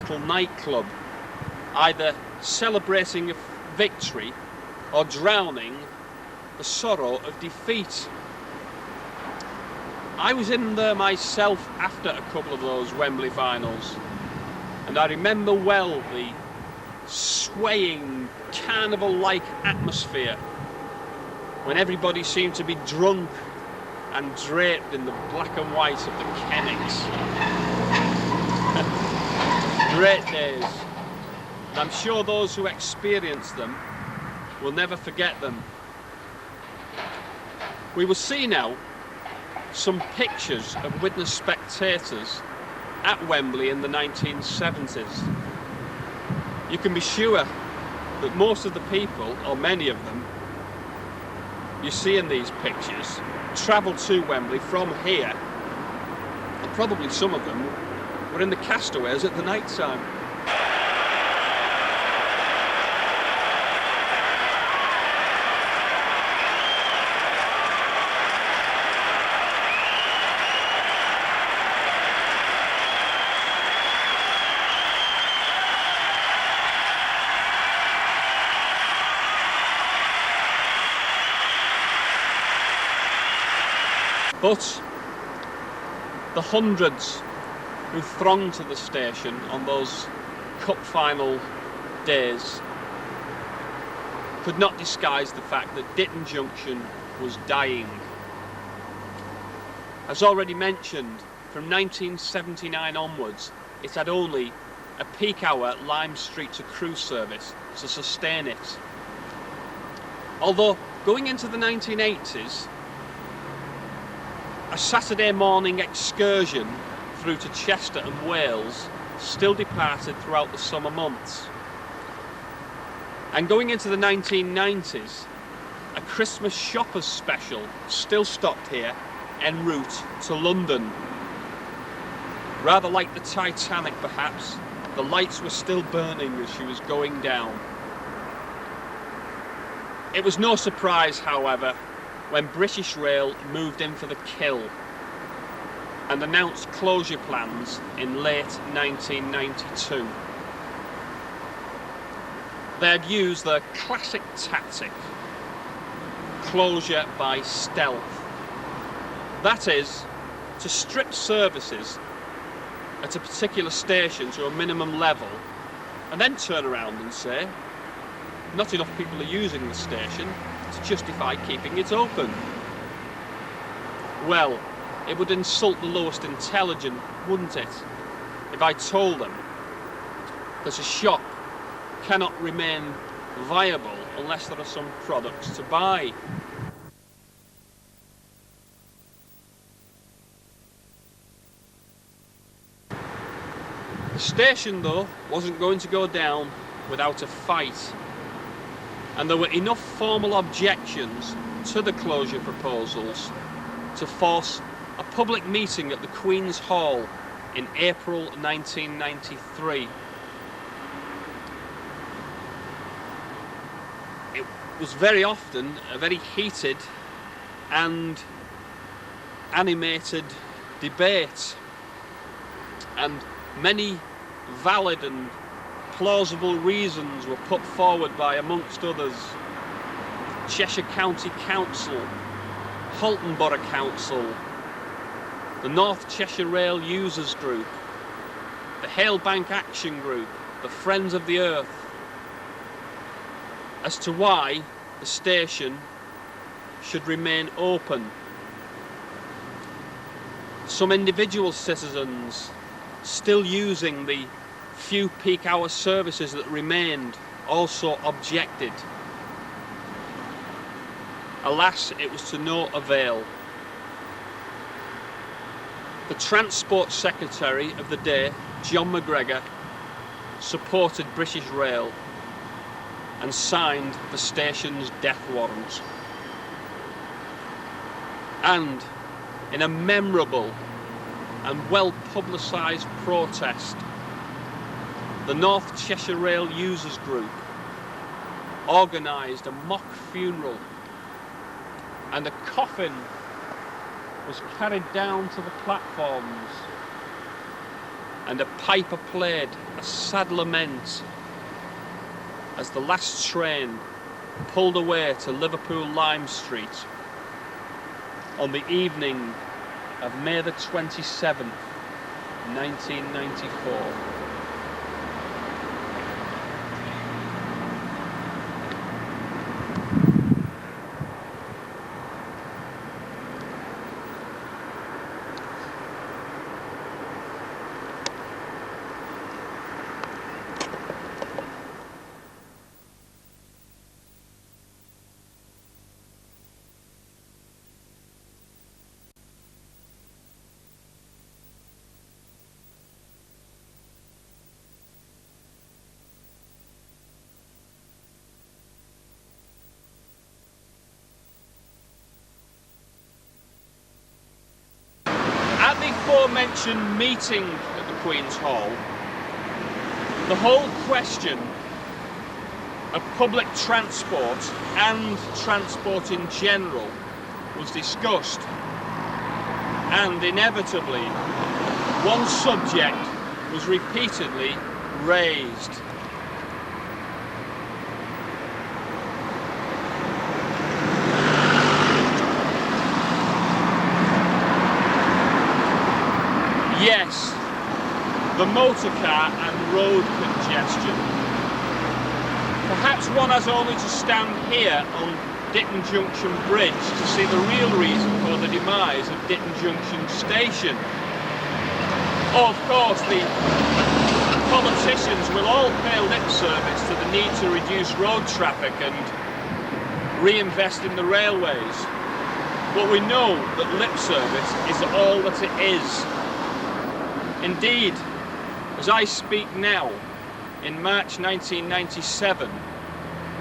local nightclub, either celebrating a victory or drowning the sorrow of defeat. I was in there myself after a couple of those Wembley finals, and I remember well the swaying, carnival-like atmosphere when everybody seemed to be drunk and draped in the black and white of the Kennings. Great days, and I'm sure those who experienced them will never forget them. We will see now some pictures of Widnes spectators at Wembley in the 1970s. You can be sure that most of the people, or many of them, you see in these pictures, travelled to Wembley from here, and probably some of them were in the castaways at the night time. But the hundreds who thronged to the station on those cup final days could not disguise the fact that Ditton Junction was dying. As already mentioned, from 1979 onwards, it had only a peak hour Lime Street to Crewe service to sustain it. Although going into the 1980s, a Saturday morning excursion through to Chester and Wales still departed throughout the summer months. And going into the 1990s, a Christmas shoppers special still stopped here en route to London. Rather like the Titanic perhaps, the lights were still burning as she was going down. It was no surprise, however, when British Rail moved in for the kill and announced closure plans in late 1992. They had used their classic tactic, closure by stealth. That is, to strip services at a particular station to a minimum level and then turn around and say, not enough people are using the station to justify keeping it open. Well, it would insult the lowest intelligent, wouldn't it, if I told them that a shop cannot remain viable unless there are some products to buy. The station, though, wasn't going to go down without a fight. And there were enough formal objections to the closure proposals to force a public meeting at the Queen's Hall in April 1993. It was very often a very heated and animated debate, and many valid and plausible reasons were put forward by, amongst others, Cheshire County Council, Halton Borough Council, the North Cheshire Rail Users Group, the Halebank Action Group, the Friends of the Earth, as to why the station should remain open. Some individual citizens still using the few peak hour services that remained also objected. Alas, it was to no avail. The Transport Secretary of the day, John McGregor, supported British Rail and signed the station's death warrant. And in a memorable and well publicised protest, the North Cheshire Rail Users Group organised a mock funeral, and a coffin was carried down to the platforms, and a piper played a sad lament as the last train pulled away to Liverpool Lime Street on the evening of May the 27th, 1994. At the aforementioned meeting at the Queen's Hall, the whole question of public transport and transport in general was discussed, and inevitably one subject was repeatedly raised. Yes, the motor car and road congestion. Perhaps one has only to stand here on Ditton Junction Bridge to see the real reason for the demise of Ditton Junction Station. Of course, the politicians will all pay lip service to the need to reduce road traffic and reinvest in the railways. But we know that lip service is all that it is. Indeed, as I speak now, in March 1997,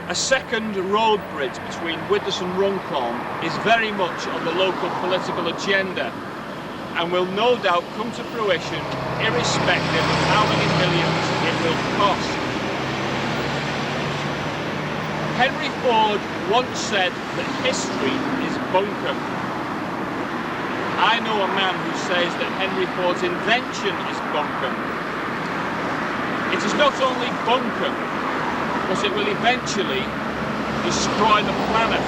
a second road bridge between Widnes and Runcorn is very much on the local political agenda and will no doubt come to fruition irrespective of how many millions it will cost. Henry Ford once said that history is bunkum. I know a man who says that Henry Ford's invention is bunkum. It is not only bunkum, but it will eventually destroy the planet.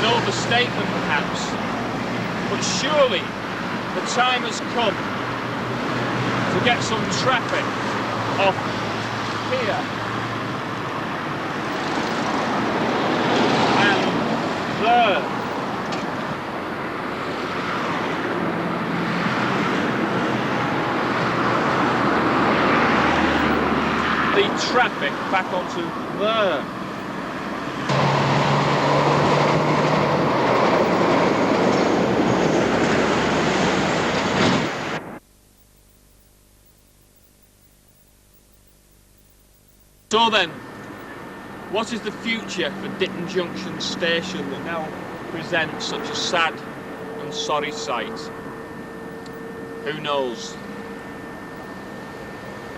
An overstatement perhaps, but surely the time has come to get some traffic off here and there. The traffic back onto there. So then, what is the future for Ditton Junction Station that now presents such a sad and sorry sight? Who knows?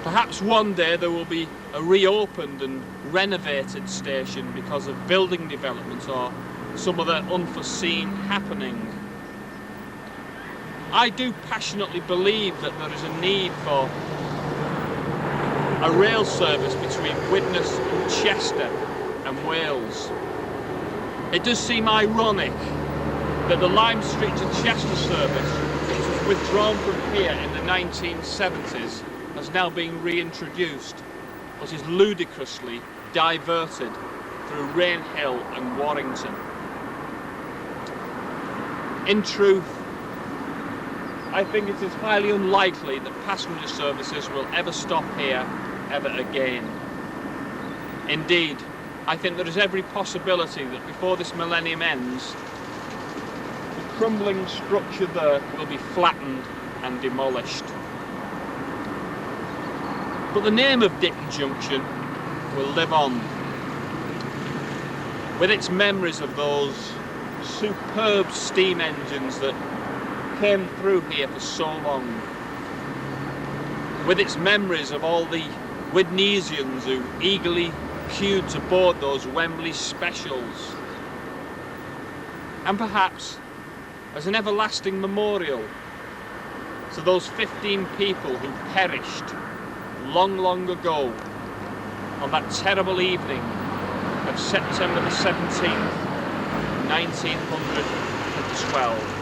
Perhaps one day there will be a reopened and renovated station because of building development or some other unforeseen happening. I do passionately believe that there is a need for a rail service between Widnes and Chester and Wales. It does seem ironic that the Lime Street to Chester service, which was withdrawn from here in the 1970s, has now been reintroduced, but is ludicrously diverted through Rainhill and Warrington. In truth, I think it is highly unlikely that passenger services will ever stop here ever again. Indeed, I think there is every possibility that before this millennium ends, the crumbling structure there will be flattened and demolished. But the name of Ditton Junction will live on, with its memories of those superb steam engines that came through here for so long, with its memories of all the Widnesians who eagerly queued to board those Wembley Specials, and perhaps as an everlasting memorial to those 15 people who perished long, long ago on that terrible evening of September the 17th, 1912.